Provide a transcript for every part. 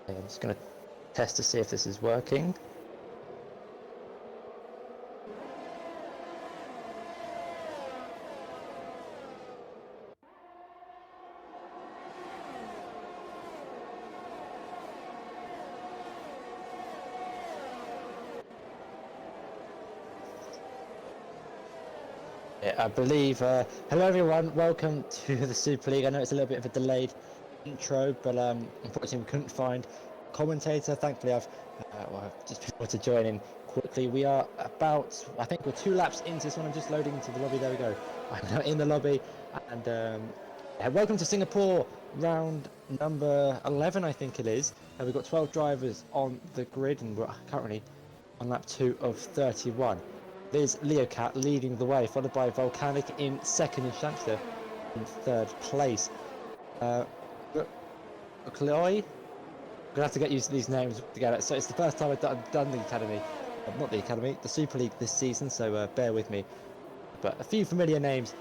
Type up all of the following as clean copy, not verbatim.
Okay, I'm just going to test to see if this is working. I believe, hello everyone, welcome to the Super League. I know it's a little bit of a delayed intro, but unfortunately we couldn't find a commentator. Thankfully I've just been able to join in quickly. We are about, I think we're 2 laps into this one. I'm just loading into the lobby, there we go. I'm now in the lobby, and welcome to Singapore, round number 11 I think it is. We've got 12 drivers on the grid, and we're currently on lap 2 of 31. There's Leocat leading the way, followed by Volcanic in second and Shankster in third place. Chloe, I'm gonna have to get used to these names together. So it's the first time I've done the academy, not the academy, the Super League this season. So bear with me. But a few familiar names,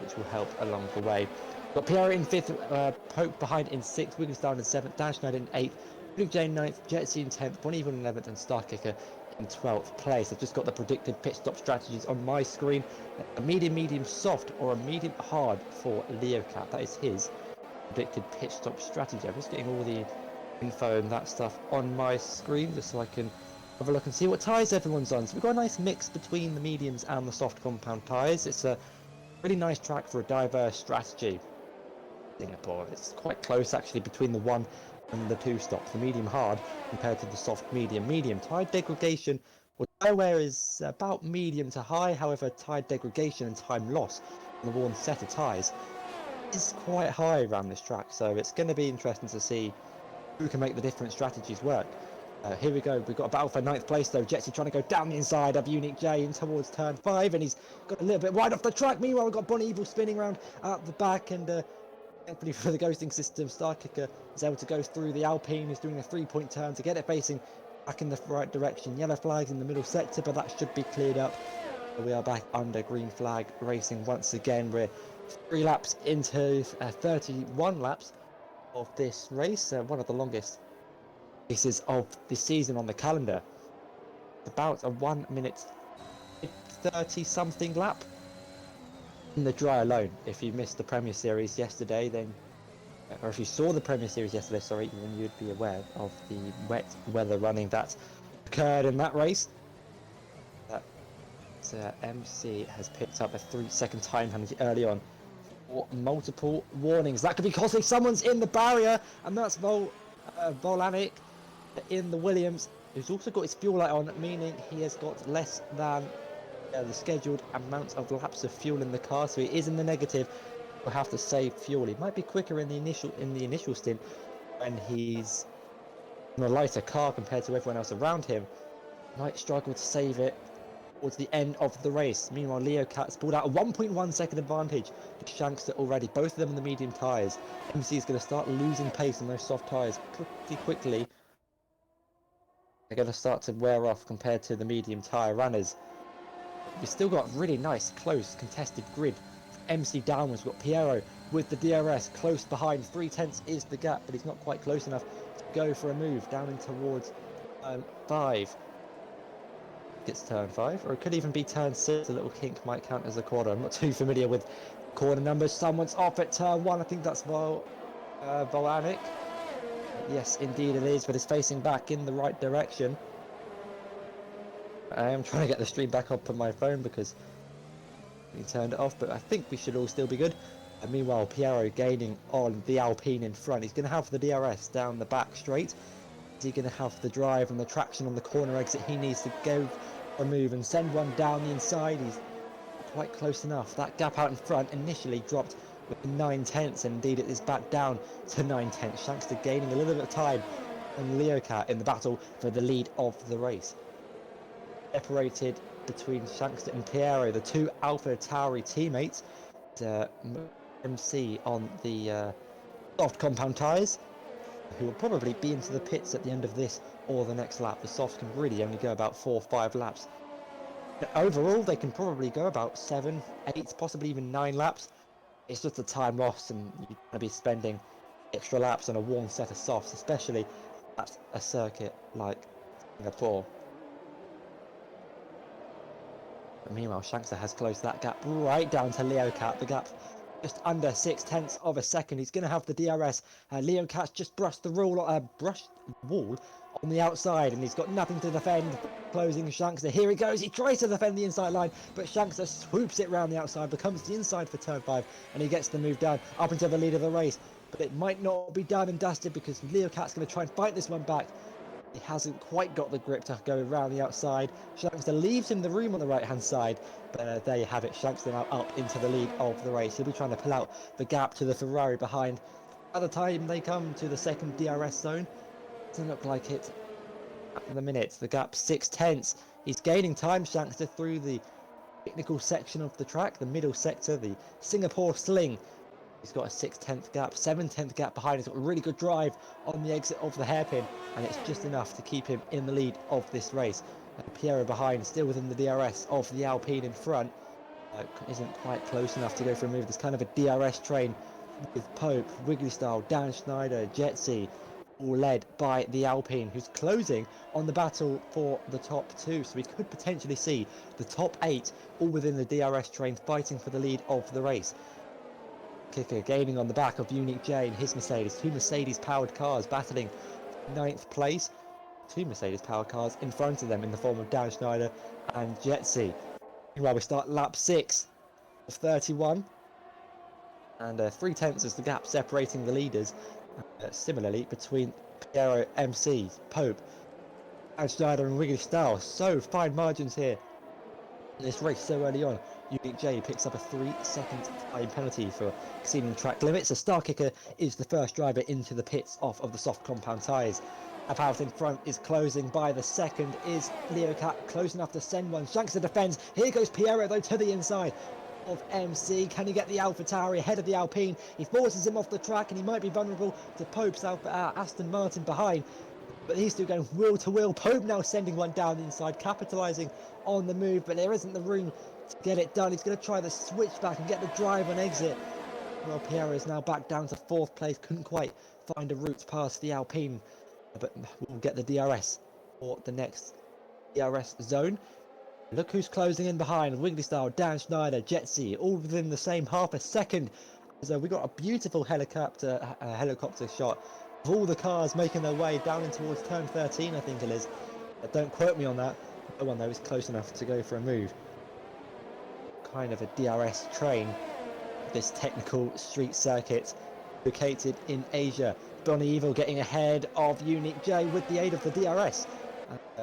which will help along the way. Got Pierre in 5th, Poke behind in 6th, Wigglesdown in 7th, Dan Schneider in 8th, Luke Jane 9th, Jetsy in 10th, Bonnie Evil in 11th, and Starkicker in 12th place. I've just got the predicted pit stop strategies on my screen. A medium soft or a medium hard for Leocat. That is his predicted pit stop strategy. I'm just getting all the info and that stuff on my screen just so I can have a look and see what tyres everyone's on. So we've got a nice mix between the mediums and the soft compound tyres. It's a really nice track for a diverse strategy. Singapore, it's quite close actually between the 1 and the 2 stops. The medium hard compared to the soft medium. Tire degradation, or tire wear is about medium to high. However, tire degradation and time loss on the worn set of tyres is quite high around this track. So it's going to be interesting to see who can make the different strategies work. Here we go. We've got a battle for 9th place though. Jetsy trying to go down the inside of Unique J in towards turn 5, and he's got a little bit wide off the track. Meanwhile, we've got Bonnie Evil spinning around at the back, and thankfully for the ghosting system, Starkicker is able to go through the Alpine. He's doing a 3-point turn to get it facing back in the right direction. Yellow flags in the middle sector, but that should be cleared up. We are back under green flag racing once again. We're 3 laps into 31 laps of this race, one of the longest races of the season on the calendar. About a 1 minute 30 something lap in the dry alone. If you missed the Premier Series yesterday, then, or if you saw the Premier Series yesterday, sorry, then you'd be aware of the wet weather running that occurred in that race. MC has picked up a 3-second time penalty early on for multiple warnings. That could be costly. Someone's in the barrier, and that's Volanic in the Williams, who's also got his fuel light on, meaning he has got less than the scheduled amount of laps of fuel in the car, so he is in the negative. Will have to save fuel. He might be quicker in the initial stint when he's on a lighter car compared to everyone else around him. Might struggle to save it towards the end of the race. Meanwhile, Leocat's pulled out a 1.1 second advantage to Shankster already, both of them in the medium tyres. MC is going to start losing pace on those soft tyres pretty quickly. They're going to start to wear off compared to the medium tyre runners. We've still got really nice, close, contested grid. MC downwards, we've got Piero with the DRS close behind. 3/10 is the gap, but he's not quite close enough to go for a move down in towards 5. It's turn 5, or it could even be turn 6. A little kink might count as a corner. I'm not too familiar with corner numbers. Someone's off at turn 1. I think that's Volanic. Yes, indeed it is, but it's facing back in the right direction. I am trying to get the stream back up on my phone because he turned it off, but I think we should all still be good. And meanwhile, Piero gaining on the Alpine in front. He's going to have the DRS down the back straight. Is he going to have the drive and the traction on the corner exit? He needs to go for a move and send one down the inside. He's quite close enough. That gap out in front initially dropped with 9/10, and indeed it is back down to 9/10. Shankster gaining a little bit of time on Leocat in the battle for the lead of the race. Separated between Shankster and Piero, the 2 Alpha Tauri teammates. MC on the soft compound tyres, who will probably be into the pits at the end of this or the next lap. The softs can really only go about 4 or 5 laps. But overall, they can probably go about 7, 8, possibly even 9 laps. It's just a time loss, and you're going to be spending extra laps on a worn set of softs, especially at a circuit like Singapore. But meanwhile, Shankster has closed that gap right down to Leo Cat. The gap just under 0.6 of a second. He's going to have the DRS. Leo Cat's just brushed the wall on the outside, and he's got nothing to defend. Closing Shankster. Here he goes. He tries to defend the inside line, but Shankster swoops it round the outside, becomes the inside for turn 5, and he gets the move down up into the lead of the race. But it might not be done and dusted because Leo Cat's going to try and fight this one back. He hasn't quite got the grip to go around the outside. Shankster leaves him the room on the right-hand side, but there you have it. Shankster now up into the lead of the race. He'll be trying to pull out the gap to the Ferrari behind. By the time they come to the second DRS zone, it doesn't look like it at the minute. The gap 0.6. He's gaining time, Shankster, through the technical section of the track, the middle sector, the Singapore sling. He's got a 0.6 gap, 0.7 gap behind. He's got a really good drive on the exit of the hairpin, and it's just enough to keep him in the lead of this race. Piero behind, still within the DRS of the Alpine in front. Isn't quite close enough to go for a move. There's kind of a DRS train with Pope, Wiggly Style, Dan Schneider, Jetsi, all led by the Alpine, who's closing on the battle for the top 2. So we could potentially see the top 8 all within the DRS train fighting for the lead of the race. Kicker gaining on the back of Unique J and his Mercedes. 2 Mercedes powered cars battling 9th place. 2 Mercedes powered cars in front of them in the form of Dan Schneider and Jetsi. Meanwhile, we start lap 6 of 31, and 0.3 is the gap separating the leaders. Similarly between Piero, MC, Pope, Dan Schneider and Wiggly Style. So fine margins here in this race so early on. Unique J picks up a 3-second time penalty for exceeding track limits. The star kicker is the first driver into the pits off of the soft compound tyres. Up out in front is closing by the second is Leo Cat, close enough to send one. Shankster defends. Here goes Piero though to the inside of MC. Can he get the AlphaTauri ahead of the Alpine? He forces him off the track, and he might be vulnerable to Pope's Aston Martin behind. But he's still going wheel to wheel. Pope now sending one down the inside, capitalising on the move, but there isn't the room to get it done. He's going to try the switchback and get the drive on exit. Well, Piero is now back down to 4th place. Couldn't quite find a route past the Alpine, but we'll get the DRS for the next DRS zone. Look who's closing in behind. Wiggly Style, Dan Schneider, Jetsi, all within the same half a second. So we got a beautiful helicopter shot of all the cars making their way down in towards turn 13, I think it is. But don't quote me on that. No one though is close enough to go for a move. Kind of a DRS train, this technical street circuit located in Asia. Donny Evil getting ahead of Unique J with the aid of the DRS.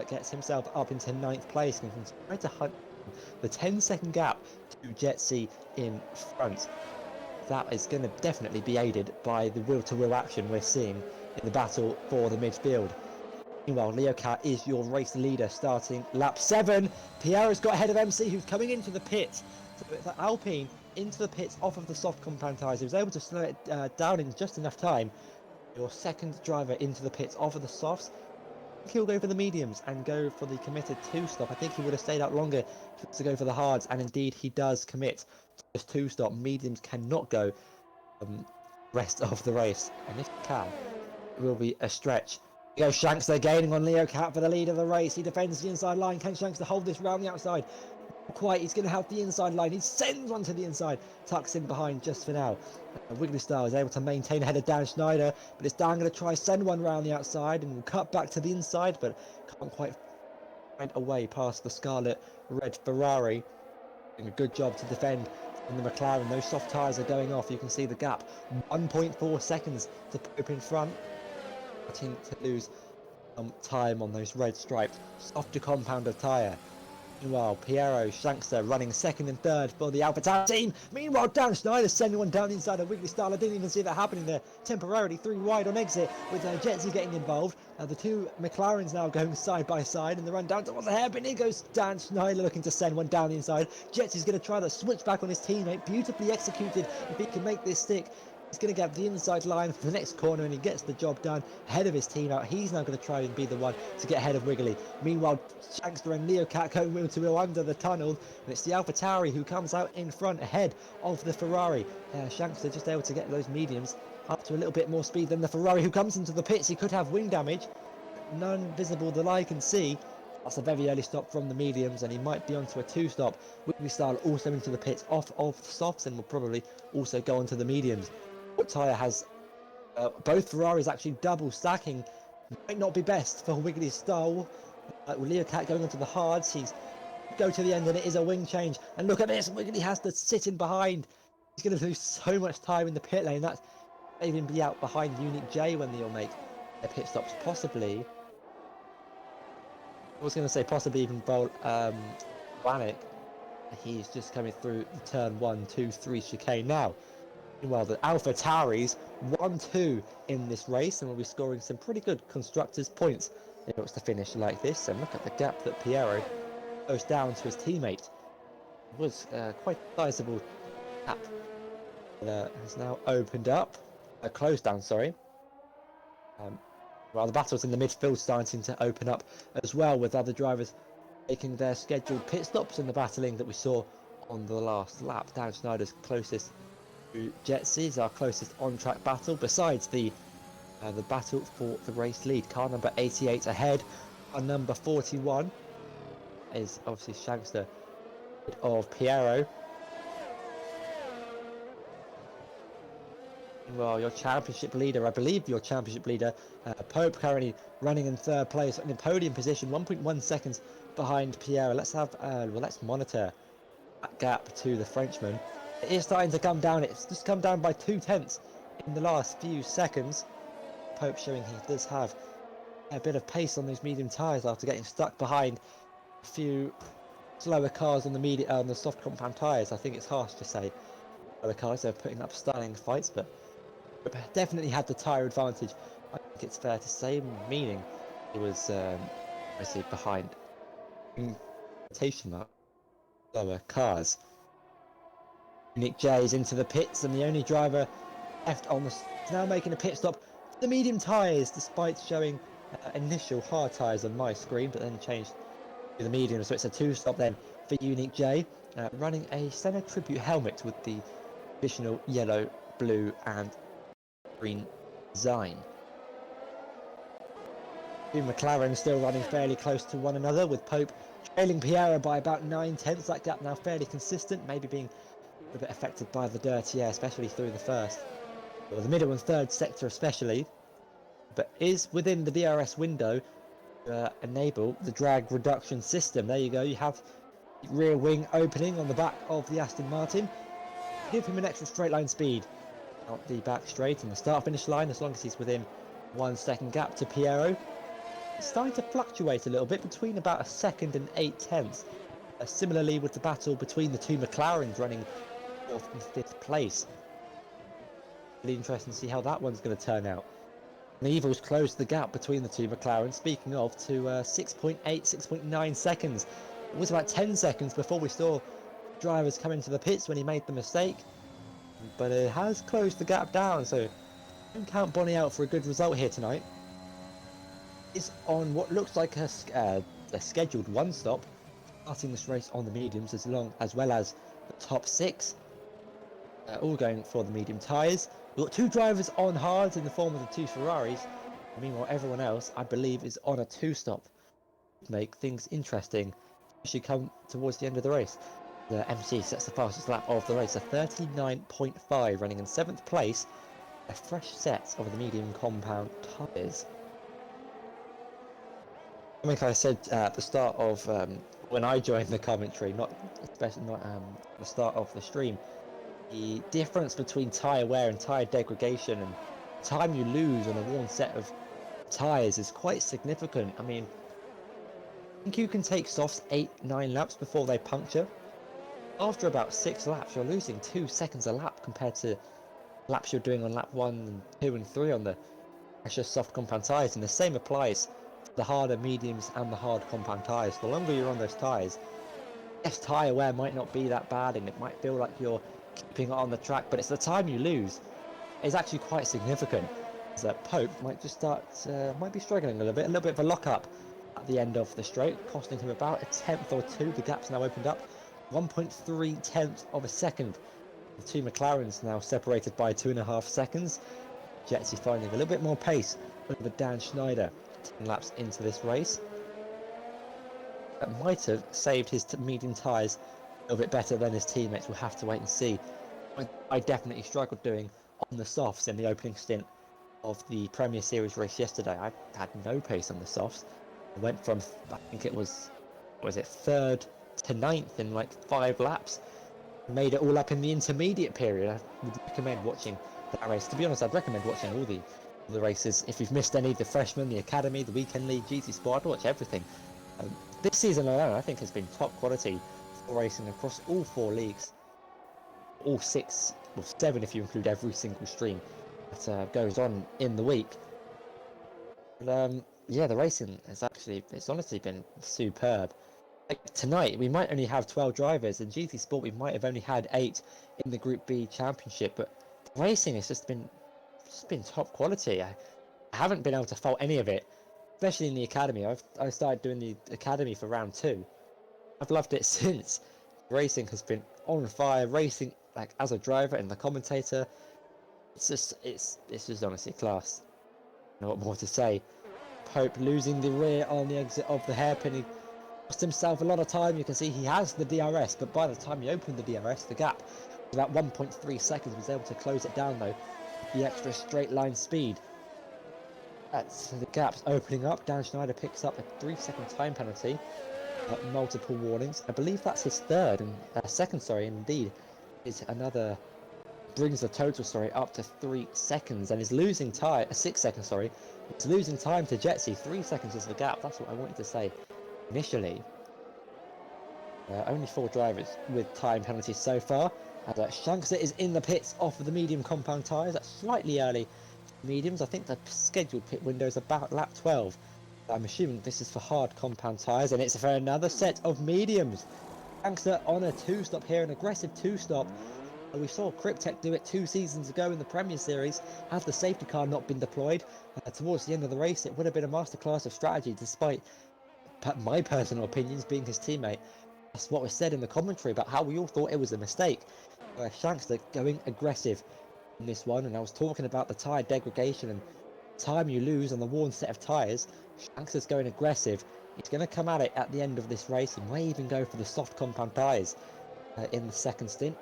Gets himself up into 9th place and can try to hunt the 10-second gap to Jetsi in front. That is going to definitely be aided by the wheel-to-wheel action we're seeing in the battle for the midfield. Meanwhile, Leo Cat is your race leader starting lap 7. Piero's got ahead of MC, who's coming into the pit. So it's Alpine into the pits off of the soft compound tyres. He was able to slow it down in just enough time. Your second driver into the pits off of the softs. I think he'll go for the mediums and go for the committed 2-stop. I think he would have stayed out longer to go for the hards, and indeed he does commit to this 2-stop. Mediums cannot go rest of the race, and if he can, it will be a stretch. Here goes Shankster gaining on Leo Cat for the lead of the race. He defends the inside line. Can Shankster hold this round the outside? Not quite. He's going to have the inside line. He sends one to the inside. Tucks in behind just for now. Wiggly Style is able to maintain ahead of Dan Schneider, but it's Dan going to try send one round the outside and will cut back to the inside, but can't quite find a way past the scarlet red Ferrari. Doing a good job to defend in the McLaren. Those soft tyres are going off. You can see the gap. 1.4 seconds to Pope in front. Starting to lose some time on those red stripes. Softer compound of tyre. Meanwhile, Piero, Shankster running second and third for the AlphaTauri team. Meanwhile, Dan Schneider sending one down the inside of Wiggly Style. I didn't even see that happening there. Temporarily 3 wide on exit with Jetsi getting involved. The 2 McLarens now going side by side in the run down towards the hairpin. Here goes Dan Schneider looking to send one down the inside. Jetsi's going to try to switch back on his teammate. Beautifully executed if he can make this stick. He's going to get the inside line for the next corner, and he gets the job done ahead of his team out. He's now going to try and be the one to get ahead of Wiggly. Meanwhile, Shankster and Leo Cat going wheel to wheel under the tunnel, and it's the AlphaTauri who comes out in front ahead of the Ferrari. Shankster just able to get those mediums up to a little bit more speed than the Ferrari, who comes into the pits. He could have wing damage. none visible that I can see. That's a very early stop from the mediums, and he might be onto a 2-stop. Whitney Style also into the pits off of the softs, and will probably also go onto the mediums. What tyre has both Ferraris actually double stacking? Might not be best for Wiggly Style. With Leo Cat going onto the hards, he's go to the end, and it is a wing change. And look at this, Wiggly has to sit in behind. He's going to lose so much time in the pit lane. That's even be out behind Unique J when they'll make their pit stops, possibly. I was going to say possibly even Vanek. He's just coming through the turn 1, 2, 3 chicane now. Meanwhile, the Alpha Tauris 1-2 in this race, and will be scoring some pretty good constructors points if it was to finish like this. And look at the gap that Piero goes down to his teammate. It was quite a sizable gap. Has now opened up, closed down, sorry. Well, the battles in the midfield starting to open up as well, with other drivers making their scheduled pit stops in the battling that we saw on the last lap. Dan Schneider's closest to Jetsy's our closest on-track battle, besides the battle for the race lead. Car number 88 ahead, car number 41 is obviously Shankster of Piero. Well, your championship leader, I believe your championship leader, Pope, currently running in third place in the podium position, 1.1 seconds behind Piero. Let's have, let's monitor that gap to the Frenchman. It is starting to come down. It's just come down by 0.2 in the last few seconds. Pope showing he does have a bit of pace on those medium tyres after getting stuck behind a few slower cars on the soft compound tyres. I think it's harsh to say slower cars. They're putting up stunning fights, but definitely had the tyre advantage. I think it's fair to say, meaning he was obviously behind rotation slower cars. Nick J is into the pits, and the only driver left on the now making a pit stop. The medium tyres, despite showing initial hard tyres on my screen, but then changed to the medium, so it's a 2-stop then for Unique J, running a Senna tribute helmet with the additional yellow, blue, and green design. Two McLaren still running fairly close to one another, with Pope trailing Piero by about 9/10. That gap now fairly consistent, maybe being a bit affected by the dirty air, especially through the first, or the middle and third sector especially, but is within the DRS window to enable the drag reduction system. There you go, you have the rear wing opening on the back of the Aston Martin. Give him an extra straight line speed out the back straight and the start finish line, as long as he's within 1 second gap to Piero. It's starting to fluctuate a little bit between about a second and 8/10. Similarly with the battle between the two McLarens running 4th and 5th place. Really interesting to see how that one's going to turn out. And the Evils closed the gap between the two McLarens, speaking of, to 6.8, 6.9 seconds. It was about 10 seconds before we saw drivers come into the pits when he made the mistake. But it has closed the gap down, so don't count Bonnie out for a good result here tonight. It's on what looks like a scheduled 1-stop, starting this race on the mediums as well as the top 6. All going for the medium tyres. We've got 2 drivers on hards in the form of the 2 Ferraris. Meanwhile, everyone else, I believe, is on a 2-stop. Make things interesting as you come towards the end of the race. The MC sets the fastest lap of the race, a 39.5, running in 7th place. A fresh set of the medium compound tyres. Like I said at the start of when I joined the commentary, not the start of the stream, the difference between tyre wear and tyre degradation and time you lose on a worn set of tyres is quite significant. I mean, I think you can take softs 8-9 laps before they puncture. After about 6 laps, you're losing 2 seconds a lap compared to laps you're doing on lap 1, 2 and 3 on the precious soft compound tyres, and the same applies to the harder mediums and the hard compound tyres. The longer you're on those tyres, yes, tyre wear might not be that bad and it might feel like you're keeping it on the track, but it's the time you lose is actually quite significant. So Pope might just might be struggling a little bit of a lock-up at the end of the straight, costing him about a 10th or 2. The gap's now opened up, 1.3 of a second. The 2 McLarens now separated by 2.5 seconds. Jetsy finding a little bit more pace over Dan Schneider. 10 laps into this race. That might have saved his medium tyres a little bit better than his teammates. We'll have to wait and see. I definitely struggled doing on the softs in the opening stint of the Premier Series race yesterday. I had no pace on the softs. I went from, I think it was it 3rd to 9th in like 5 laps. Made it all up in the intermediate period. I would recommend watching that race. To be honest, I'd recommend watching all the races. If you've missed any, the freshman, the academy, the weekend league, GT Sport, I'd watch everything. This season alone, I think, has been top quality for racing across all 4 leagues. All 6, well 7 if you include every single stream that goes on in the week. And yeah, the racing it's honestly been superb. Like tonight, we might only have 12 drivers. In GT Sport, we might have only had 8 in the Group B Championship, but the racing has just been top quality. I haven't been able to fault any of it, especially in the academy. I started doing the academy for round 2. I've loved it since. Racing has been on fire. Racing, like as a driver and the commentator, it's just honestly class. No what more to say. Pope losing the rear on the exit of the hairpin. He lost himself a lot of time. You can see he has the DRS, but by the time he opened the DRS, the gap was about 1.3 seconds. Was able to close it down though. The extra straight line speed. That's the gap's opening up. Dan Schneider picks up a 3-second time penalty. Multiple warnings. I believe that's his third and second. Sorry, indeed, is another. Brings the total up to 3 seconds and is losing time. 6 seconds. Sorry, it's losing time to Jetsy. 3 seconds is the gap. That's what I wanted to say initially. Only 4 drivers with time penalties so far. Shankster is in the pits off of the medium compound tyres. That's slightly early for mediums. I think the scheduled pit window is about lap 12. I'm assuming this is for hard compound tyres, and it's for another set of mediums. Shankster on a 2-stop here, an aggressive 2-stop. We saw Cryptek do it 2 seasons ago in the Premier Series. Had the safety car not been deployed towards the end of the race, it would have been a masterclass of strategy, despite my personal opinions being his teammate. That's what was said in the commentary about how we all thought it was a mistake. Shankster going aggressive in this one, and I was talking about the tyre degradation and time you lose on the worn set of tyres. Shankster's going aggressive. He's going to come at it at the end of this race and may even go for the soft compound tyres in the second stint.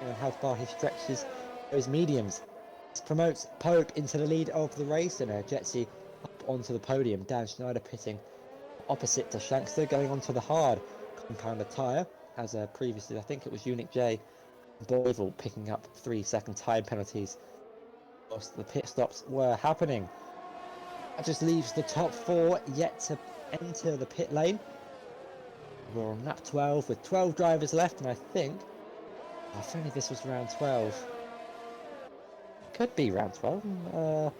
And how far he stretches those mediums. This promotes Pope into the lead of the race, and Jetsy up onto the podium. Dan Schneider pitting opposite to Shankster, going onto the hard compound tyre, as previously I think it was Unique J and Boyville picking up 3-second time penalties whilst the pit stops were happening. That just leaves the top 4 yet to enter the pit lane. We're on lap 12 with 12 drivers left, and I think if only this was round 12. Could be round 12.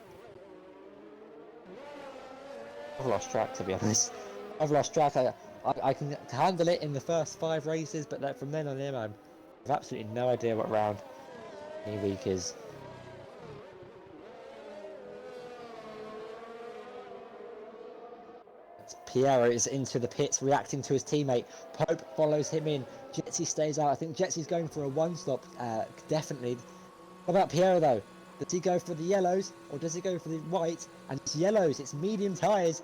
I've lost track, to be honest. I've lost track. I can handle it in the first 5 races, but from then on in, I have absolutely no idea what round any week is. Piero is into the pits, reacting to his teammate. Pope follows him in. Jetsy stays out. I think Jetsy's going for a 1-stop, definitely. What about Piero though? Does he go for the yellows or does he go for the white? And it's yellows, it's medium tyres.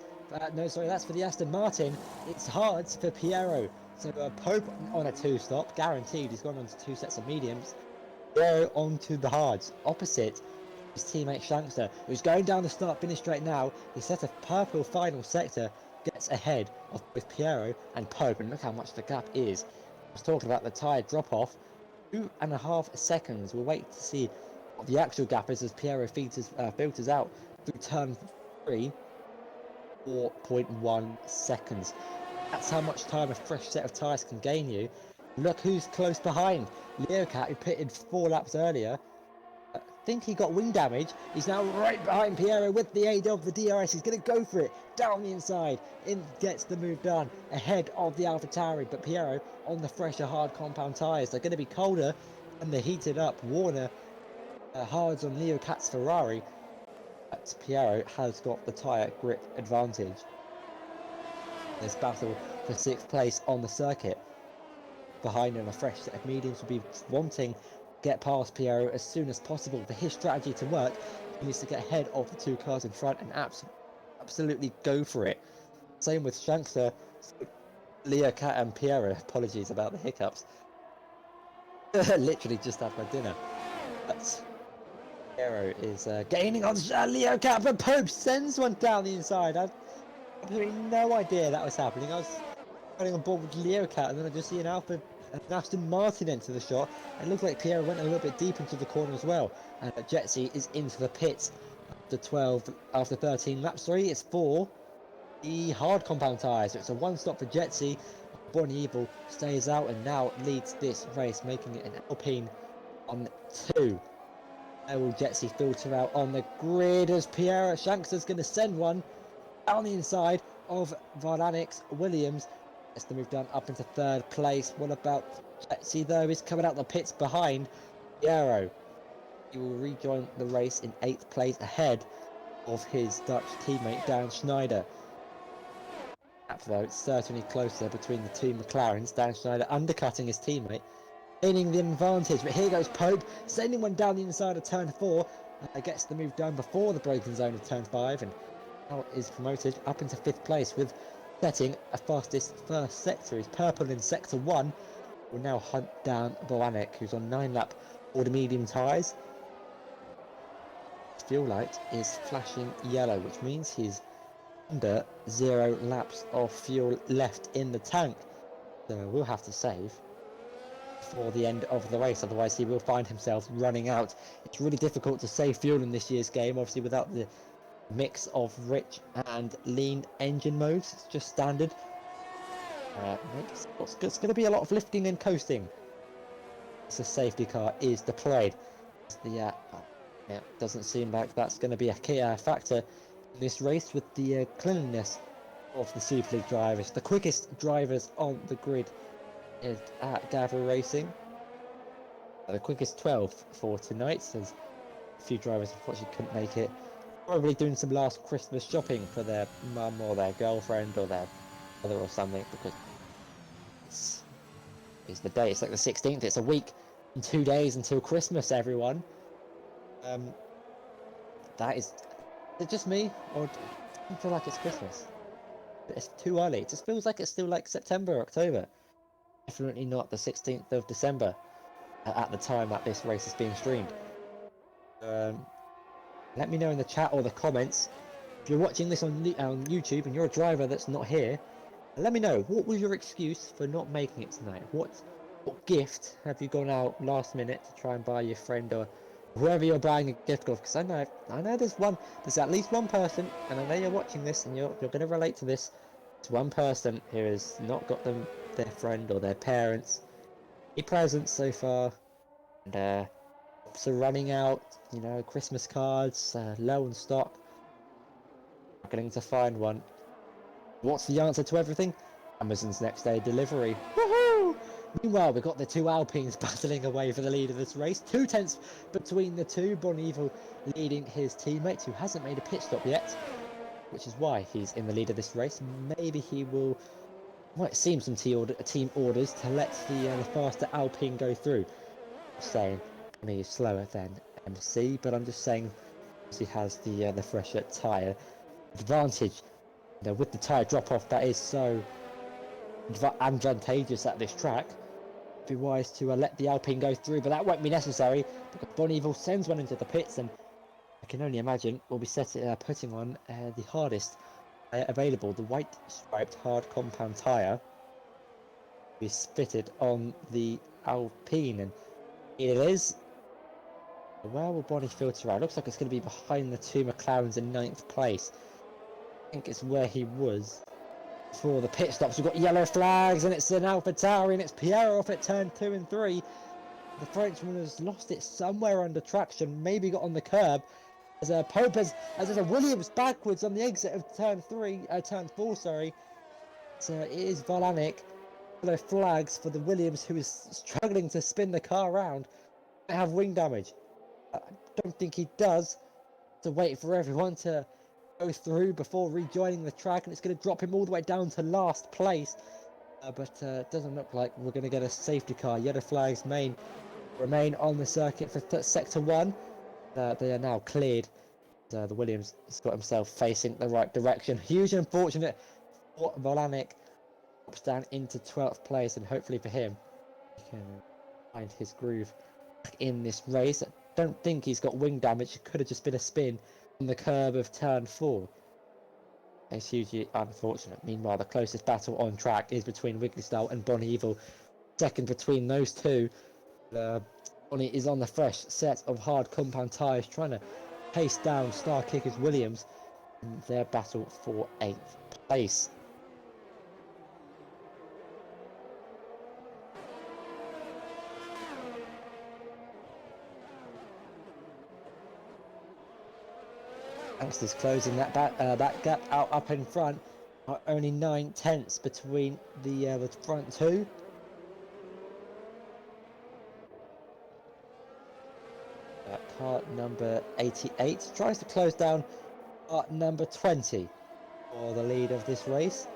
No, sorry, that's for the Aston Martin. It's hards for Piero. So Pope on a 2-stop, guaranteed. He's gone on to 2 sets of mediums. Piero onto the hards, opposite his teammate Shankster, who's going down the start-finish straight now. He set a purple final sector, gets ahead of both Piero and Pope, and look how much the gap is. I was talking about the tyre drop-off. 2.5 seconds. We'll wait to see what the actual gap is as Piero filters out through turn 3. 4.1 seconds. That's how much time a fresh set of tyres can gain you. Look who's close behind. Leocat, who pitted 4 laps earlier. I think he got wing damage. He's now right behind Piero with the aid of the DRS. He's going to go for it. Down the inside. In gets the move done. Ahead of the AlphaTauri. But Piero on the fresher hard compound tyres. They're going to be colder than the heated up Warner hards on Leocat's Ferrari. But Piero has got the tyre grip advantage. This battle for 6th place on the circuit. Behind him, a fresh set of mediums will be wanting to get past Piero as soon as possible. For his strategy to work, he needs to get ahead of the 2 cars in front and absolutely go for it. Same with Shankster, Leo Cat and Piero. Apologies about the hiccups. Literally just had my dinner. But Piero is gaining on Leo Cat, but Pope sends one down the inside. I absolutely no idea that was happening. I was running on board with Leo Cat, and then I just see an Aston Martin enter the shot. It looked like Piero went a little bit deep into the corner as well. And Jetsy is into the pits after 13 laps. Sorry, it's 4. The hard compound tyres. So it's a one stop for Jetsy. Bonnie Evil stays out and now leads this race, making it an Alpine on 2. Where will Jetsy filter out on the grid as Pierre Shankster's going to send one down the inside of Varlanix Williams. Gets the move done up into 3rd place. What about Jetsy though? He's coming out the pits behind Piero. He will rejoin the race in 8th place ahead of his Dutch teammate Dan Schneider. Though it's certainly closer between the two McLarens. Dan Schneider undercutting his teammate, gaining the advantage. But here goes Pope, sending one down the inside of turn 4. Gets the move done before the braking zone of turn 5, and now is promoted up into 5th place with setting a fastest first sector. He's purple in sector 1. Will now hunt down Boanek, who's on 9-lap order medium tyres. His fuel light is flashing yellow, which means he's under 0 laps of fuel left in the tank, so we'll have to save before the end of the race, otherwise he will find himself running out. It's really difficult to save fuel in this year's game, obviously without the mix of rich and lean engine modes. It's just standard. It's going to be a lot of lifting and coasting. So safety car is deployed. Doesn't seem like that's going to be a key factor in this race with the cleanliness of the Super League drivers. The quickest drivers on the grid is at Gavra Racing. The quickest 12 for tonight, as a few drivers unfortunately couldn't make it. Probably doing some last Christmas shopping for their mum or their girlfriend or their mother or something, because it's the day. It's like the 16th. It's a week and 2 days until Christmas, everyone. That is it just me, or do I feel like it's Christmas? It's too early. It just feels like it's still like September, October. Definitely not the 16th of December at the time that this race is being streamed. Let me know in the chat or the comments if you're watching this on YouTube and you're a driver that's not here. Let me know, what was your excuse for not making it tonight? What gift have you gone out last minute to try and buy your friend or whoever you're buying a gift of? Because I know there's at least one person, and I know you're watching this and you're going to relate to this. It's one person who has not got them their friend or their parents any presents so far, and so running out, Christmas cards, low on stock, struggling to find one. What's the answer to everything? Amazon's next day delivery. Woohoo! Meanwhile, we've got the two Alpines battling away for the lead of this race. 2 tenths between the two. Bonivel leading his teammate, who hasn't made a pit stop yet, which is why he's in the lead of this race. Maybe he might seem some team orders to let the faster Alpine go through. I'm saying he's slower than MC, but I'm just saying he has the fresher tyre advantage. With the tyre drop off that is so advantageous at this track, it'd be wise to let the Alpine go through, but that won't be necessary because Bonivel sends one into the pits, and I can only imagine we'll be putting on the hardest available, the white striped hard compound tyre is fitted on the Alpine, and it is. Where will Bonnie filter out? Looks like it's going to be behind the two McLarens in 9th place. I think it's where he was for the pit stops. We've got yellow flags, and it's an AlphaTauri, and it's Pierre off at turn 2 and 3. The Frenchman has lost it somewhere under traction, maybe got on the curb. As Pope as there's a Williams backwards on the exit of turn 4, sorry. So it is Volanic. Yellow flags for the Williams, who is struggling to spin the car around. Might have wing damage. I don't think he does. To wait for everyone to go through before rejoining the track, and it's going to drop him all the way down to last place. But it doesn't look like we're going to get a safety car. Yellow flags remain on the circuit for sector 1. They are now cleared The Williams has got himself facing the right direction. Huge and unfortunate for Volanik. Drops down into 12th place, and hopefully for him, he can find his groove in this race. I don't think he's got wing damage. It could have just been a spin on the curb of turn 4. It's hugely unfortunate. Meanwhile, the closest battle on track is between Wiggly Style and Bonnie Evil. Second between those two. Bonnie is on the fresh set of hard compound tyres, trying to pace down Star Kickers Williams in their battle for 8th place. Youngsters closing that gap out up in front. Only 9/10 between the front two. Car number 88 tries to close down car number 20 for the lead of this race.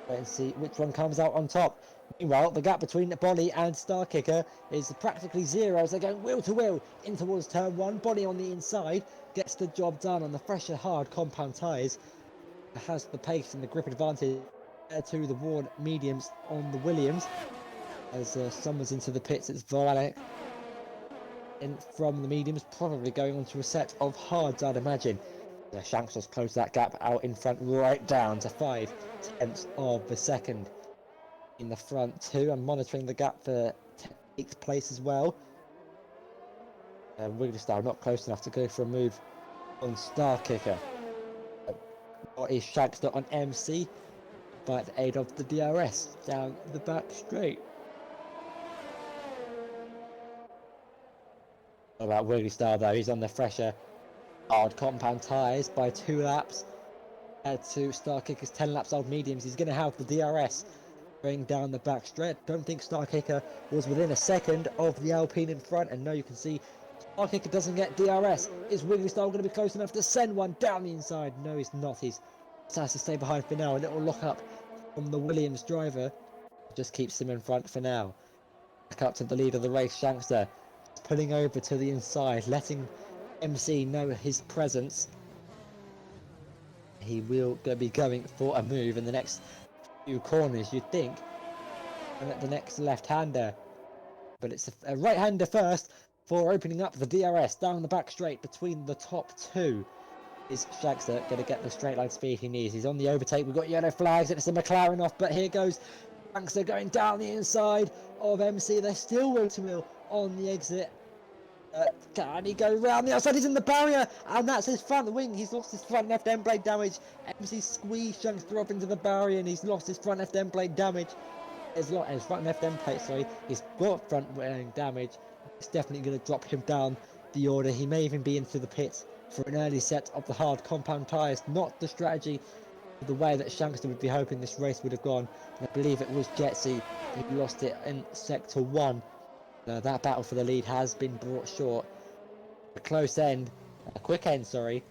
Wait and see which one comes out on top. Meanwhile, the gap between Bonnie and Star Kicker is practically zero as they're going wheel to wheel in towards turn 1. Bonnie on the inside gets the job done on the fresher hard compound tyres. Has the pace and the grip advantage to the worn mediums on the Williams. As someone's into the pits, it's Volanik in from the mediums, probably going on to a set of hards, I'd imagine. Shanks has closed that gap out in front right down to 5/10 of a second in the front two. I'm monitoring the gap for 8th place as well. Wiggly Star not close enough to go for a move on Star Kicker. What is Shankster on MC by the aid of the DRS down the back straight. What about Wiggly Star though? He's on the fresher hard compound tyres by 2 laps. To Star Kicker's 10 laps old mediums. He's going to have the DRS going down the back straight. Don't think Star Kicker was within a second of the Alpine in front, and now you can see Star Kicker doesn't get DRS. Is Wiggly Star going to be close enough to send one down the inside? No, he's not. He's has to stay behind for now. A little lock up from the Williams driver just keeps him in front for now. Back up to the lead of the race, Shankster pulling over to the inside, letting MC know his presence. He will be going for a move in the next few corners, you'd think, and at the next left-hander, but it's a right-hander first for opening up the DRS down the back straight between the top two. Is Shagster going to get the straight line speed he needs? He's on the overtake. We've got yellow flags. It's a McLaren off, but here goes Shagster going down the inside of MC. They're still wheel to wheel on the exit. Can he go round the outside? He's in the barrier, and that's his front wing. He's lost his front left end blade damage. MC squeezed Shagster up into the barrier, and he's lost his front left end blade damage. His front left end plate, sorry. He's got front wing damage. It's definitely going to drop him down the order. He may even be into the pits for an early set of the hard compound tyres. Not the strategy, the way that Shankster would be hoping this race would have gone. And I believe it was Jetsy who lost it in sector 1. That battle for the lead has been brought short. A close end, a quick end, sorry.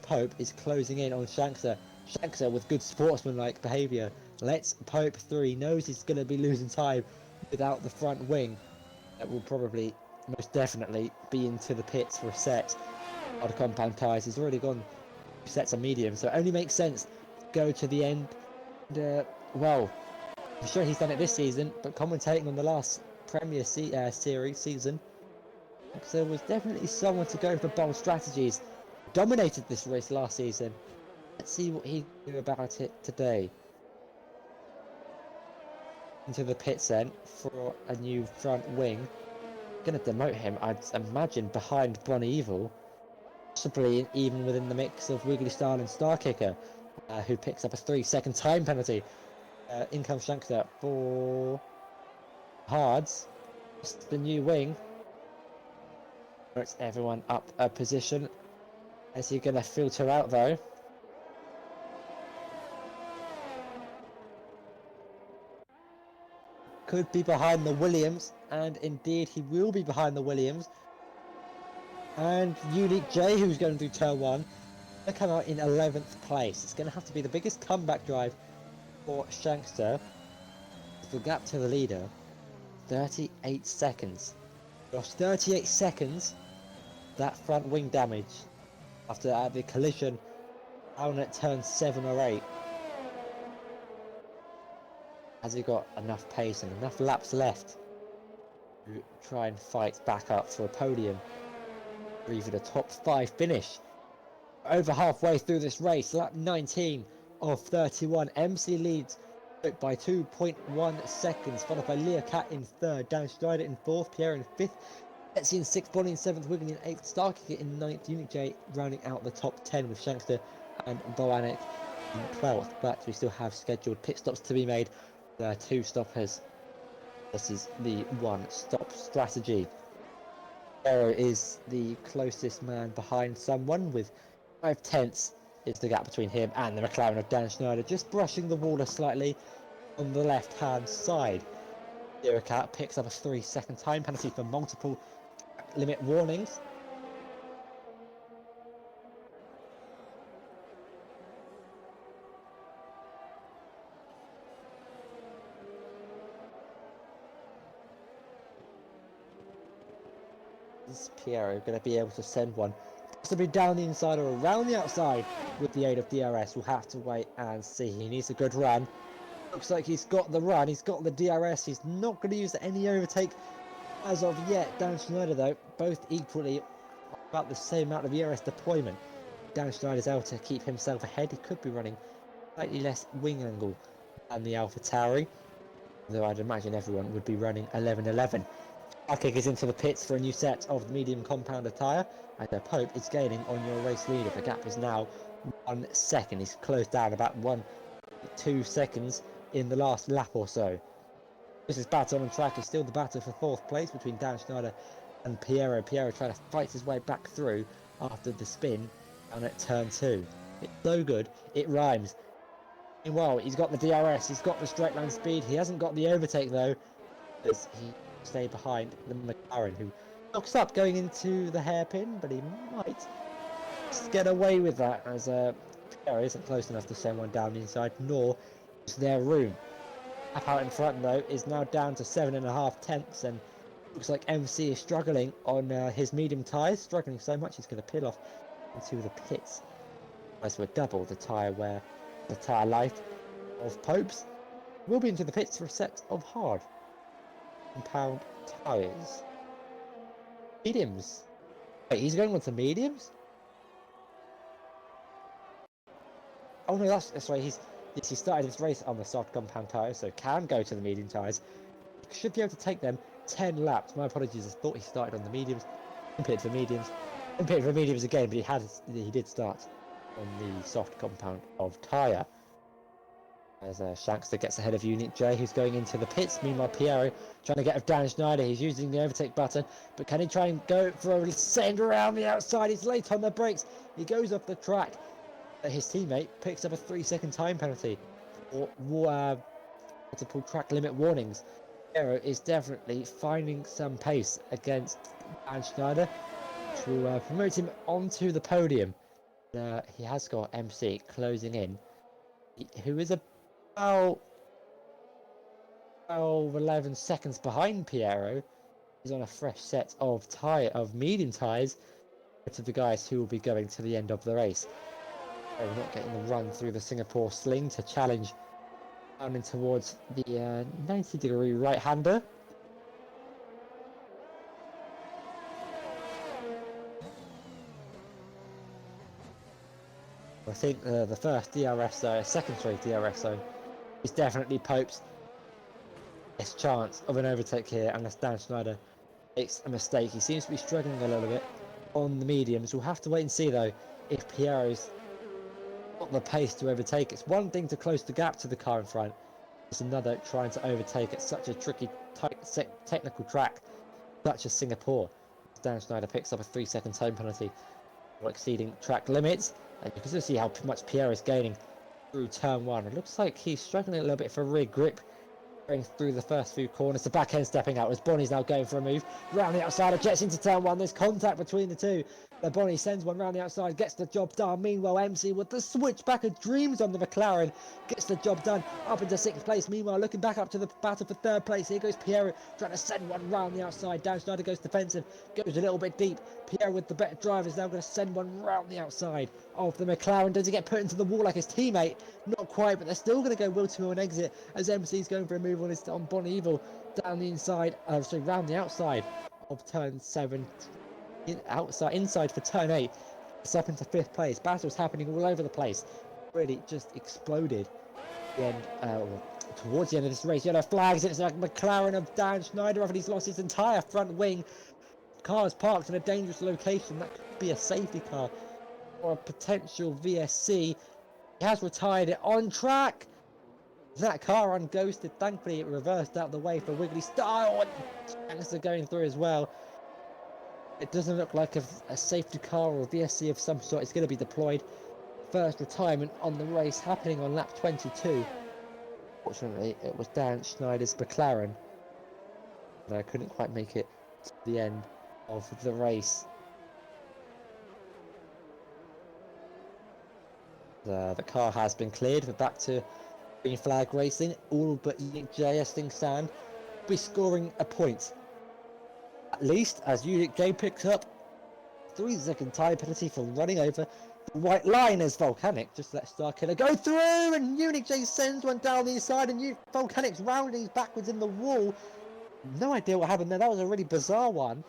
Pope is closing in on Shankster. Shankster with good sportsmanlike behaviour lets Pope through. He knows he's going to be losing time without the front wing. That will probably, most definitely, be into the pits for a set. The compound tyres. He's already gone 2 sets of medium, so it only makes sense to go to the end. And, well, I'm sure he's done it this season, but commentating on the last Premier Series season, there was definitely someone to go for bold strategies. Dominated this race last season. Let's see what he can do about it today. Into the pits then for a new front wing. Going to demote him, I'd imagine, behind Bonnie Evil. Possibly even within the mix of Wiggly Star and Star Kicker, who picks up a 3-second time penalty. In comes Shankster for hards. Just the new wing. It's everyone up a position. Is he going to filter out though? Could be behind the Williams, and indeed he will be behind the Williams. And Unique J, who's going to do turn 1, going to come out in 11th place. It's going to have to be the biggest comeback drive for Shankster. The gap to the leader, 38 seconds. Lost 38 seconds. That front wing damage after the collision down at turn 7 or 8. Has he got enough pace and enough laps left to try and fight back up for a podium or even a top 5 finish? Over halfway through this race, lap 19 of 31, MC leads by 2.1 seconds, followed by Leah Cat in third, Dan Schneider in fourth, Pierre in fifth, Betsy in sixth, Bonnie in seventh, Wiggin in eighth, Starkey in ninth, Unit J rounding out the top 10 with Shankster and Boanek in 12th. But we still have scheduled pit stops to be made. There are 2 stoppers. This is the 1-stop strategy. Arrow is the closest man behind someone with 5 tenths is the gap between him and the McLaren of Dan Schneider, just brushing the water slightly on the left-hand side. Cat picks up a 3-second time penalty for multiple limit warnings. Is Piero going to be able to send one possibly down the inside or around the outside with the aid of DRS? We'll have to wait and see. He needs a good run. Looks like he's got the run, he's got the DRS, he's not going to use any overtake as of yet. Dan Schneider though, both equally about the same amount of ERS deployment. Dan Schneider's able to keep himself ahead. He could be running slightly less wing angle than the Alpha Tauri, though I'd imagine everyone would be running 11.11. Kick is into the pits for a new set of the medium compounder tyre, and Pope is gaining on your race leader. The gap is now 1 second. He's closed down about 1-2 seconds in the last lap or so. This is battle on track. Is still the battle for 4th place between Dan Schneider and Piero. Piero trying to fight his way back through after the spin down at turn 2. It's so good, it rhymes. Meanwhile, he's got the DRS, he's got the straight line speed. He hasn't got the overtake though, as he stay behind the McLaren, who looks up going into the hairpin, but he might just get away with that, as Piero isn't close enough to send one down the inside, nor is there room. Up out in front though is now down to 7.5 tenths, and looks like MC is struggling on his medium tyres, struggling so much he's going to peel off into the pits. As we're double the tyre wear, the tyre life of Popes. We'll be into the pits for a set of hard compound tyres. Mediums. Wait, he's going on to mediums? Oh no, that's right. He started his race on the soft compound tyres, so can go to the medium tyres. Should be able to take them 10 laps. My apologies, I thought he started on the mediums. Pitted for mediums. Pitted for mediums again, but he did start on the soft compound of tyre. As Shankster gets ahead of Unit J, who's going into the pits. Meanwhile, Piero trying to get of Dan Schneider. He's using the overtake button, but can he try and go for a send around the outside? He's late on the brakes. He goes off the track. His teammate picks up a 3-second time penalty for multiple track limit warnings. Piero is definitely finding some pace against Dan Schneider, which will promote him onto the podium. He has got MC closing in, who is about 11 seconds behind Piero. He's on a fresh set of medium tyres to the guys who will be going to the end of the race. We're not getting the run through the Singapore sling to challenge down in towards the 90-degree right-hander. I think the first DRS zone, secondary DRS zone, is definitely Pope's best chance of an overtake here, unless Dan Schneider makes a mistake. He seems to be struggling a little bit on the mediums. We'll have to wait and see though if Piero's got the pace to overtake. It's one thing to close the gap to the car in front. It's another trying to overtake at such a tricky, tight, technical track such as Singapore. Dan Schneider picks up a 3-second time penalty for exceeding track limits. And you can still see how much Pierre is gaining through turn 1. It looks like he's struggling a little bit for rear grip going through the first few corners. The back end stepping out as Bonnie's now going for a move. Round the outside of Jets into turn one. There's contact between the two. Bonnie sends one round the outside, gets the job done. Meanwhile, MC with the switchback of dreams on the McLaren gets the job done up into 6th place. Meanwhile, looking back up to the battle for 3rd place. Here goes Piero trying to send one round the outside. Dan Schneider goes defensive, goes a little bit deep. Piero with the better drive is now going to send one round the outside of the McLaren. Does he get put into the wall like his teammate? Not quite, but they're still going to go Will to an exit as MC's going for a move on Bon Evil down the inside, round the outside of turn 7. Inside for turn 8. It's up into 5th place. Battles happening all over the place. Really just exploded the end, towards the end of this race. Yellow flags. It's like McLaren of Dan Schneider after he's lost his entire front wing. Car is parked in a dangerous location. That could be a safety car or a potential VSC. He has retired it on track. That car unghosted. Thankfully, it reversed out the way for Wiggly Style. And tanks are going through as well. It doesn't look like a safety car or a VSC of some sort is going to be deployed. First retirement on the race happening on lap 22. Fortunately, it was Dan Schneider's McLaren. But I couldn't quite make it to the end of the race. The car has been cleared. We're back to green flag racing. All but Unique J, as things stand, will be scoring a point. At least as Unique J picks up 3-second time penalty for running over the white line as Volcanic just let Starkiller go through, and Unique J sends one down the inside, and Volcanic's rounding backwards in the wall. No idea what happened there. That was a really bizarre one.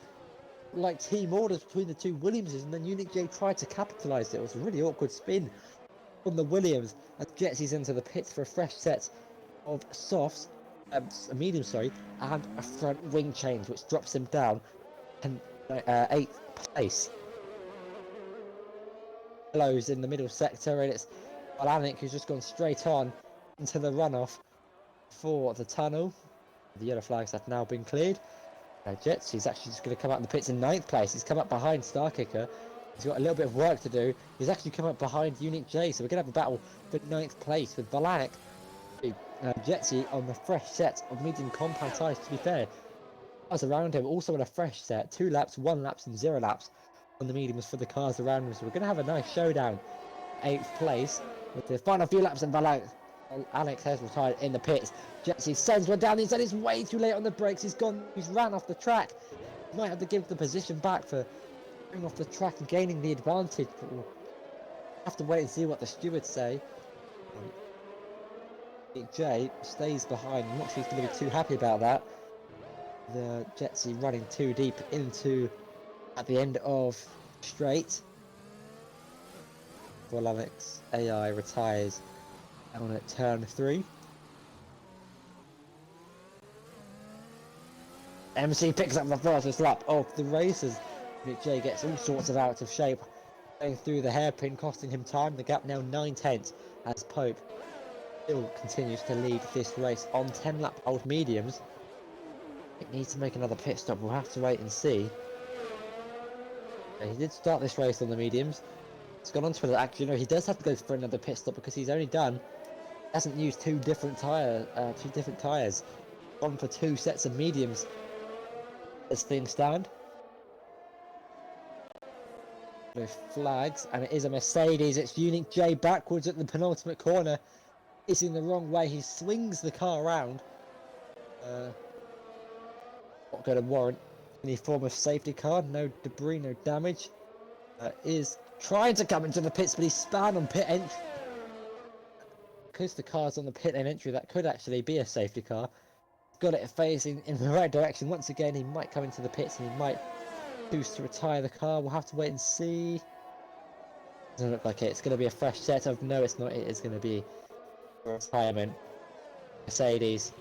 Like team orders between the two Williamses, and then Unique J tried to capitalise it. It was a really awkward spin on the Williams as Jetsy's into the pits for a fresh set of softs, medium, and a front wing change, which drops him down and 8th place. Yellow's in the middle sector, and it's Alanik who's just gone straight on into the runoff for the tunnel. The yellow flags have now been cleared. Jets, he's actually just going to come out in the pits in 9th place. He's come up behind Starkicker. He's got a little bit of work to do. He's actually come up behind Unique J, so we're going to have a battle for 9th place with Valanek. Jetsy on the fresh set of medium compound tyres, to be fair. Cars around him also on a fresh set, 2 laps, 1 laps and 0 laps on the mediums for the cars around him. So we're going to have a nice showdown. 8th place with the final few laps, and Alex has retired in the pits. Jetsy sends one down the inside. He's way too late on the brakes. He's ran off the track. Might have to give the position back for going off the track and gaining the advantage, but we'll have to wait and see what the stewards say. Jay stays behind. I'm not sure he's going to be too happy about that. The Jetsy running too deep into at the end of straight. Volanix AI retires on at turn 3. MC picks up the fastest lap of the races. Jay gets all sorts of out of shape, going through the hairpin, costing him time. The gap now 9/10 as Pope still continues to lead this race on 10 lap old mediums. It needs to make another pit stop. We'll have to wait and see. He did start this race on the mediums. It's gone on to the actually, no, he does have to go for another pit stop because he's only hasn't used two different tires. Gone for 2 sets of mediums as things stand. With flags, and it is a Mercedes. It's Unique J backwards at the penultimate corner. It's in the wrong way. He swings the car around. Not going to warrant any form of safety car. No debris, no damage. Is trying to come into the pits, but he's spanned on pit entry. Because the car's on the pit lane entry, that could actually be a safety car. Got it facing in the right direction. Once again, he might come into the pits and he might choose to retire the car. We'll have to wait and see. Doesn't look like it. It's going to be a fresh setup. No, it's not. It is going to be a retirement. Mercedes.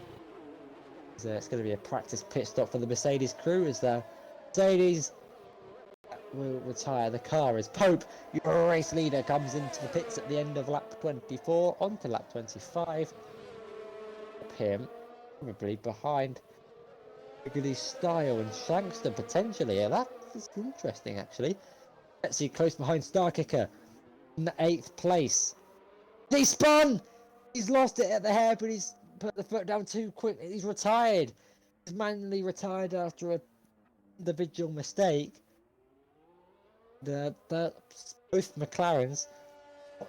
So it's going to be a practice pit stop for the Mercedes crew as the Mercedes will retire the car as Pope, your race leader, comes into the pits at the end of lap 24 onto lap 25. Up him, probably behind Wiggly Style and Shankster potentially. Yeah, that is interesting actually. Let's see, close behind Starkicker in the 8th place. He spun! He's lost it at the hair, but he's put the foot down too quick. He's retired. He's manually retired after an individual mistake. Both McLarens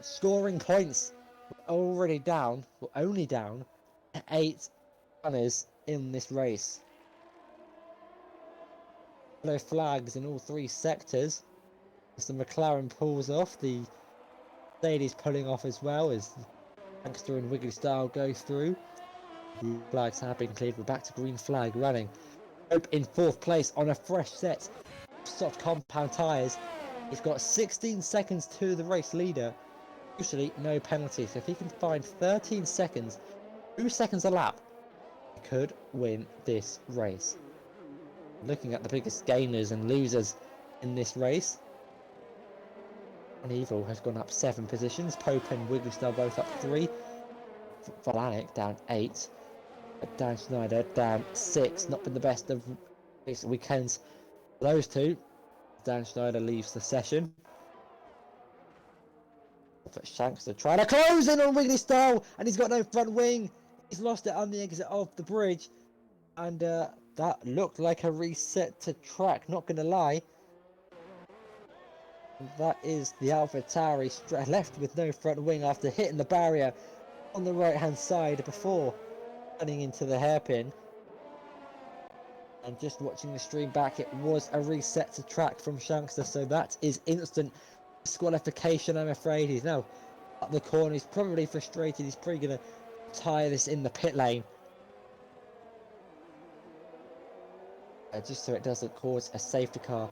scoring points were already down, were only down to 8 runners in this race. Yellow flags in all 3 sectors as the McLaren pulls off. The Mercedes pulling off as well as Gangster and Wiggly Style go through. The flags have been cleared. We're back to green flag running. Hope in 4th place on a fresh set of soft compound tyres. He's got 16 seconds to the race leader. Usually no penalty, so if he can find 13 seconds, 2 seconds a lap, he could win this race. Looking at the biggest gainers and losers in this race, Evil has gone up 7 positions. Pope and Wiggly Star both up 3. Volanic down 8. Dan Schneider down 6. Not been the best of recent weekends. Those two. Dan Schneider leaves the session. But Shanks are trying to close in on Wiggly Star, and he's got no front wing. He's lost it on the exit of the bridge, and that looked like a reset to track. Not gonna lie. That is the AlphaTauri left with no front wing after hitting the barrier on the right hand side before running into the hairpin. And just watching the stream back, it was a reset to track from Shankster, so that is instant disqualification, I'm afraid. He's now up the corner. He's probably frustrated. He's probably going to tire this in the pit lane. Just so it doesn't cause a safety car.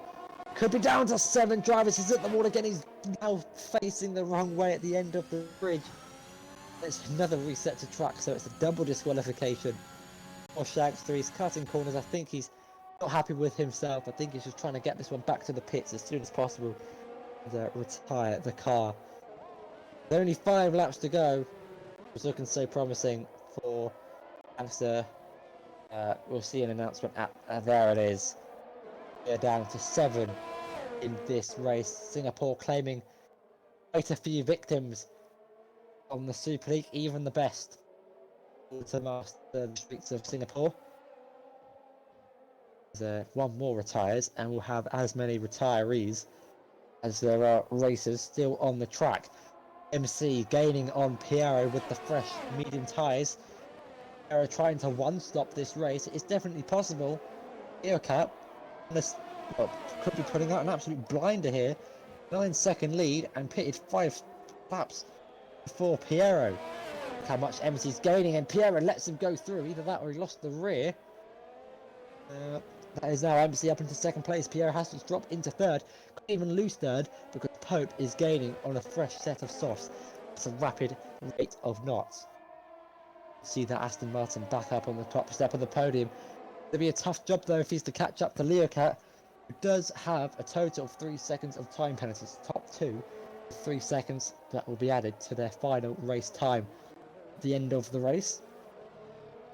Could be down to 7 drivers. He's at the wall again. He's now facing the wrong way at the end of the bridge. It's another reset to track, so it's a double disqualification for Shankster. He's cutting corners. I think he's not happy with himself. I think he's just trying to get this one back to the pits as soon as possible and retire the car. There's only 5 laps to go. It's looking so promising for Shankster. We'll see an announcement at there it is. We're down to 7 in this race. Singapore claiming quite a few victims on the Super League, even the best to master the streets of Singapore. There's one more retires, and we'll have as many retirees as there are racers still on the track. MC gaining on Piero with the fresh medium tyres. Piero trying to one-stop this race. It's definitely possible. Eocap could be putting out an absolute blinder here. 9-second lead and pitted 5 laps before Piero. Look how much MC's gaining, and Piero lets him go through. Either that or he lost the rear. That is now MC up into 2nd place. Piero has to drop into 3rd. Couldn't even lose 3rd because Pope is gaining on a fresh set of softs. It's a rapid rate of knots. See that Aston Martin back up on the top step of the podium. It'll be a tough job though if he's to catch up to Leocat, who does have a total of 3 seconds of time penalties. Top 2, 3 seconds that will be added to their final race time at the end of the race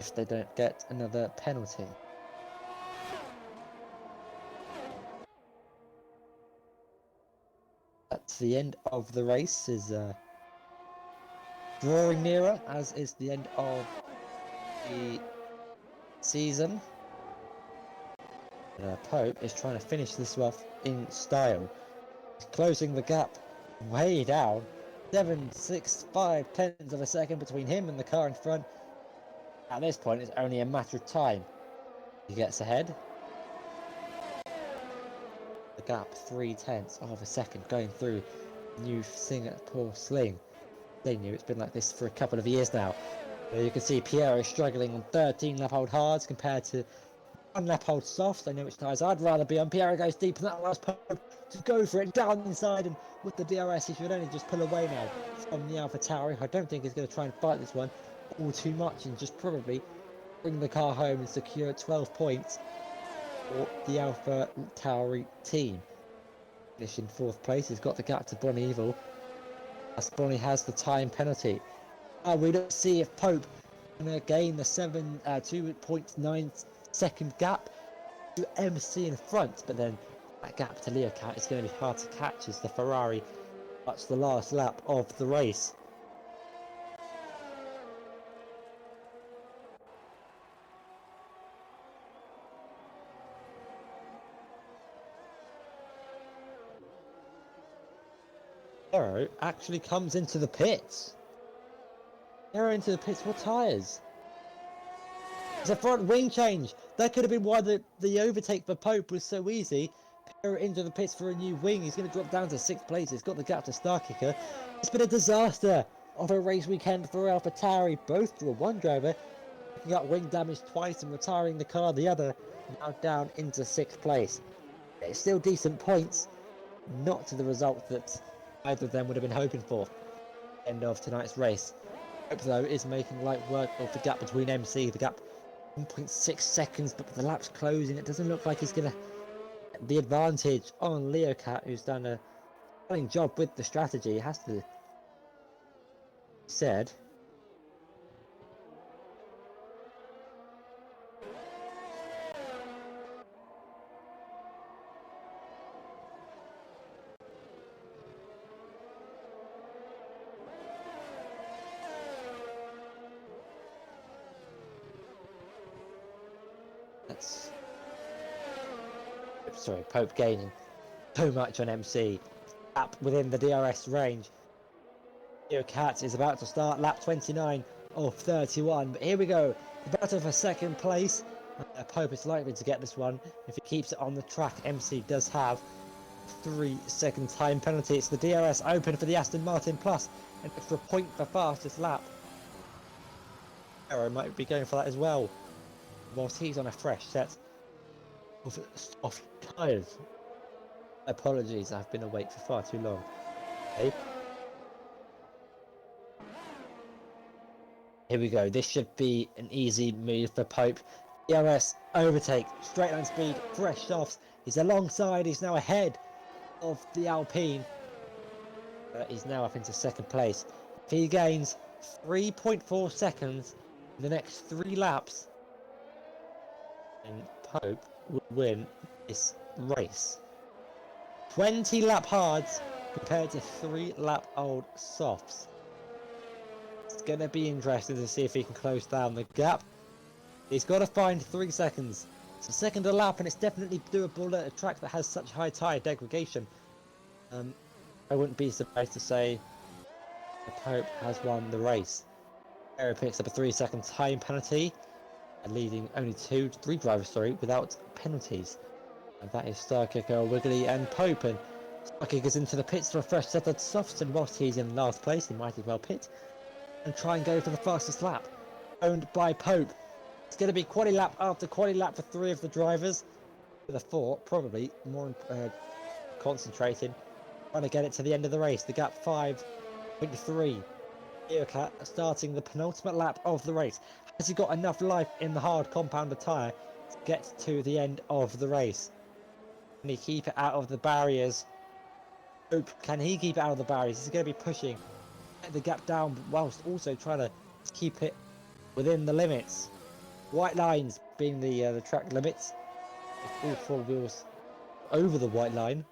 if they don't get another penalty. That's the end of the race is drawing nearer, as is the end of the season. Pope is trying to finish this off in style. He's closing the gap way down. 7.65 of a second between him and the car in front. At this point, it's only a matter of time. He gets ahead. The gap 0.3 of a second going through new Singapore sling. They knew it's been like this for a couple of years now. You can see Piero struggling on 13 lap hold hards compared to 1 lap hold softs. They know which tyres I'd rather be on. Piero goes deep, and that allows Pope to go for it down inside, and with the DRS he should only just pull away now from the AlphaTauri. I don't think he's going to try and fight this one all too much and just probably bring the car home and secure 12 points for the AlphaTauri team. Finish in 4th place. He's got the gap to Bonnie Evil as Bonnie has the time penalty. We don't see if Pope can gain the 2.9 second gap to MC in front, but then that gap to Leocat is going to be hard to catch as the Ferrari touch the last lap of the race. Arrow actually comes into the pits. Arrow into the pits for tyres. It's a front wing change. That could have been why the overtake for Pope was so easy. Arrow into the pits for a new wing. He's going to drop down to 6th place. He's got the gap to Star Kicker. It's been a disaster of a race weekend for AlphaTauri. Both draw one driver picking up wing damage twice and retiring the car. The other now down into 6th place. It's still decent points. Not to the result that either of them would have been hoping for. End of tonight's race. Hope though is making light work of the gap between MC. The gap 1.6 seconds, but the lap's closing. It doesn't look like he's gonna get the advantage on Leocat, who's done a stunning job with the strategy. It has to be said. Sorry, Pope gaining so much on MC. Lap within the DRS range. Leocat is about to start lap 29 of 31, but here we go. The battle for 2nd place. Pope is likely to get this one if he keeps it on the track. MC does have 3-second time penalty. It's the DRS open for the Aston Martin Plus, an extra point for fastest lap. Arrow might be going for that as well, whilst he's on a fresh set of tyres. Apologies, I've been awake for far too long. Okay. Here we go. This should be an easy move for Pope. DRS overtake, straight line speed, fresh softs. He's alongside. He's now ahead of the Alpine. He's now up into 2nd place. If he gains 3.4 seconds in the next 3 laps, then Pope will win this race. 20 lap hards compared to 3 lap old softs. It's going to be interesting to see if he can close down the gap. He's got to find 3 seconds. It's a second a lap, and it's definitely doable at a track that has such high tyre degradation. I wouldn't be surprised to say the Pope has won the race. Arrow picks up a 3-second time penalty, leaving only 3 drivers without penalties. And that is Star Kicker, Wiggly and Pope. And Star Kicker's into the pits for a fresh set of softs, and whilst he's in last place, he might as well pit and try and go for the fastest lap. Owned by Pope. It's going to be quali lap after quali lap for 3 of the drivers. With a 4, probably more concentrating, trying to get it to the end of the race. The gap 5.3. Leocat starting the penultimate lap of the race. Has he got enough life in the hard compounder tyre to get to the end of the race? Can he keep it out of the barriers? Can he keep it out of the barriers? He's going to be pushing the gap down whilst also trying to keep it within the limits. White lines being the track limits. If all 4 wheels over the white line,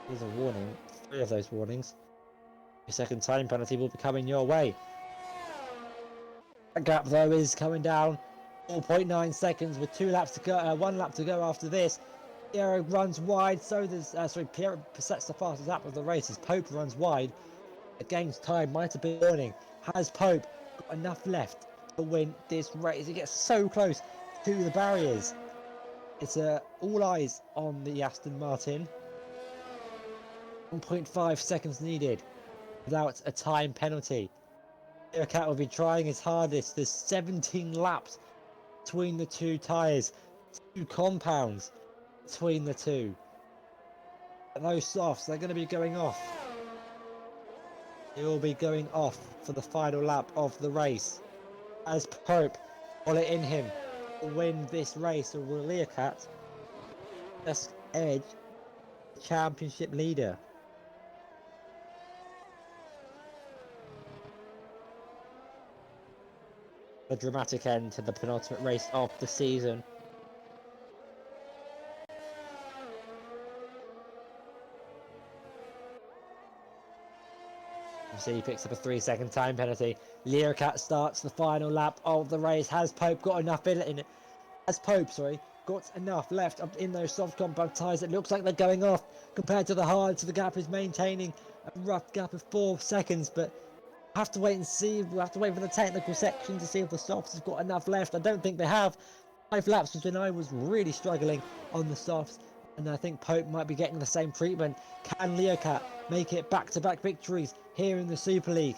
here's a warning. 3 of those warnings. Your 2nd time penalty will be coming your way. That gap though is coming down. 4.9 seconds with 1 lap to go after this. Piero runs wide, so does Piero sets the fastest lap of the race as Pope runs wide. Against time, might have been warning. Has Pope got enough left to win this race? He gets so close to the barriers. It's all eyes on the Aston Martin. 1.5 seconds needed without a time penalty. Leocat will be trying his hardest. There's 17 laps between the 2 tyres, 2 compounds between the 2. And those softs, they're going to be going off. They will be going off for the final lap of the race. As Pope will it in him to win this race, or will Leocat just edge the championship leader? A dramatic end to the penultimate race of the season. He picks up a 3-second time penalty. Leocat starts the final lap of the race. Has Pope got enough in it? Has Pope, got enough left up in those soft compound tyres? It looks like they're going off compared to the hard, so the gap is maintaining a rough gap of 4 seconds, but have to wait and see. We'll have to wait for the technical section to see if the softs have got enough left. I don't think they have. 5 laps was when I was really struggling on the softs, and I think Pope might be getting the same treatment. Can Leocat make it back-to-back victories here in the Super League?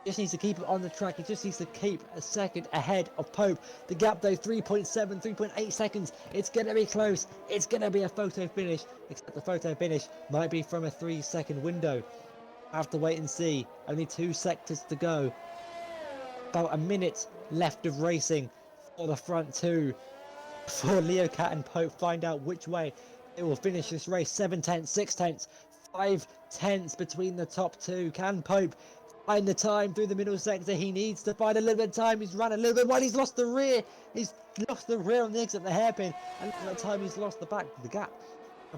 Just needs to keep it on the track. He just needs to keep a second ahead of Pope. The gap though, 3.7, 3.8 seconds. It's going to be close. It's going to be a photo finish, except the photo finish might be from a 3-second window. Have to wait and see. Only 2 sectors to go. About a minute left of racing for the front two. Before Leocat and Pope find out which way they will finish this race. 7 tenths, 6 tenths, 5 tenths between the top two. Can Pope find the time through the middle sector? He needs to find a little bit of time. He's run a little bit wide. He's lost the rear. He's lost the rear on the exit of the hairpin. And at that time he's lost the back. The gap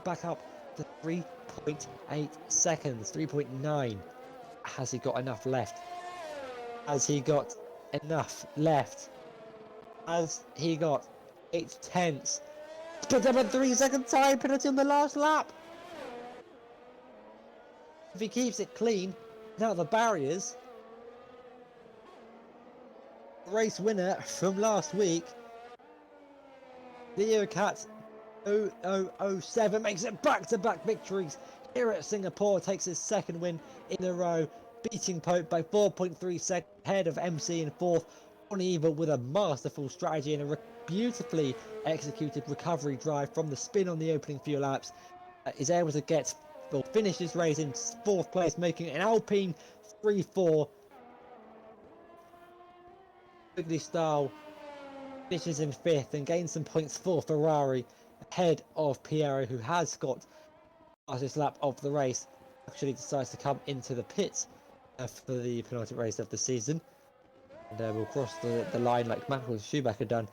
back up to 3.8 seconds. 3.9. Has he got enough left? Has he got enough left? Has he got 8 tenths? Put them a 3-second time penalty on the last lap. If he keeps it clean, now the barriers. Race winner from last week, Leocat 0007, makes it back-to-back victories here at Singapore. Takes his second win in a row, beating Pope by 4.3 seconds ahead of MC in fourth. On Evil with a masterful strategy and a beautifully executed recovery drive from the spin on the opening few laps, is able to finish this race in fourth place, making an Alpine 3-4. Quigley Style finishes in fifth and gains some points for Ferrari ahead of Piero, who has got the fastest lap of the race. Actually decides to come into the pits for the penultimate race of the season. And we'll cross the line like Michael Schumacher done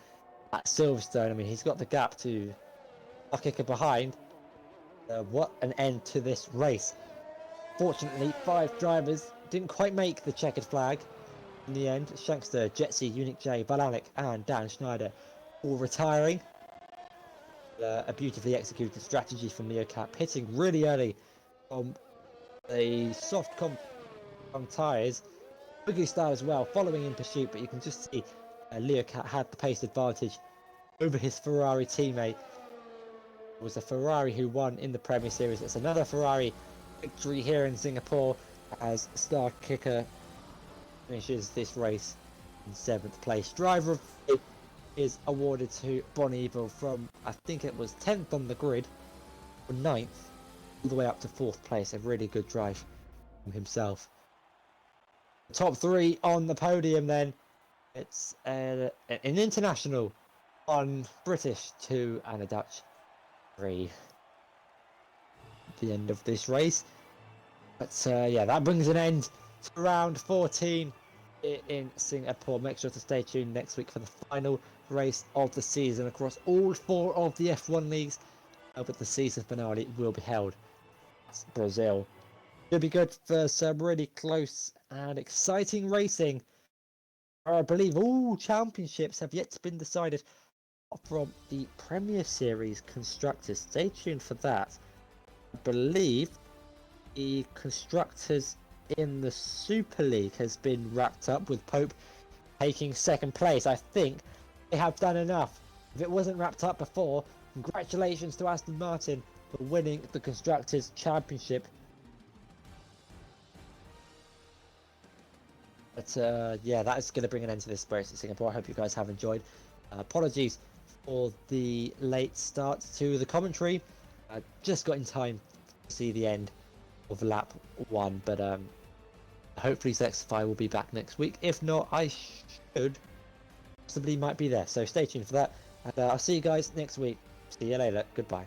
at Silverstone. I mean, he's got the gap to a kicker behind. What an end to this race. Fortunately, 5 drivers didn't quite make the checkered flag in the end. Shankster, Jetsy, Unique J, Valanic and Dan Schneider all retiring. A beautifully executed strategy from Leocat, pitting really early on the soft tyres. Quigley Style as well, following in pursuit, but you can just see Leocat had the pace advantage over his Ferrari teammate. It was a Ferrari who won in the Premier Series. It's another Ferrari victory here in Singapore as Star Kicker finishes this race in 7th place. Driver of the Day is awarded to Bon Evil from, I think it was 10th on the grid, or 9th, all the way up to 4th place. A really good drive from himself. Top 3 on the podium then. It's an international, 1 British, 2 and a Dutch 3. The end of this race. But yeah, that brings an end to round 14 in Singapore. Make sure to stay tuned next week for the final race of the season across all 4 of the F1 leagues. But the season finale will be held in Brazil. It'll be good for some really close and exciting racing. I believe all championships have yet to been decided from the Premier Series Constructors. Stay tuned for that. I believe the Constructors in the Super League has been wrapped up with Pope taking 2nd place. I think they have done enough. If it wasn't wrapped up before, congratulations to Aston Martin for winning the Constructors Championship. But yeah, that is going to bring an end to this race at Singapore. I hope you guys have enjoyed. Apologies for the late start to the commentary. I just got in time to see the end of lap 1, but hopefully Zexify will be back next week. If not, I should possibly might be there. So stay tuned for that, and I'll see you guys next week. See you later. Goodbye.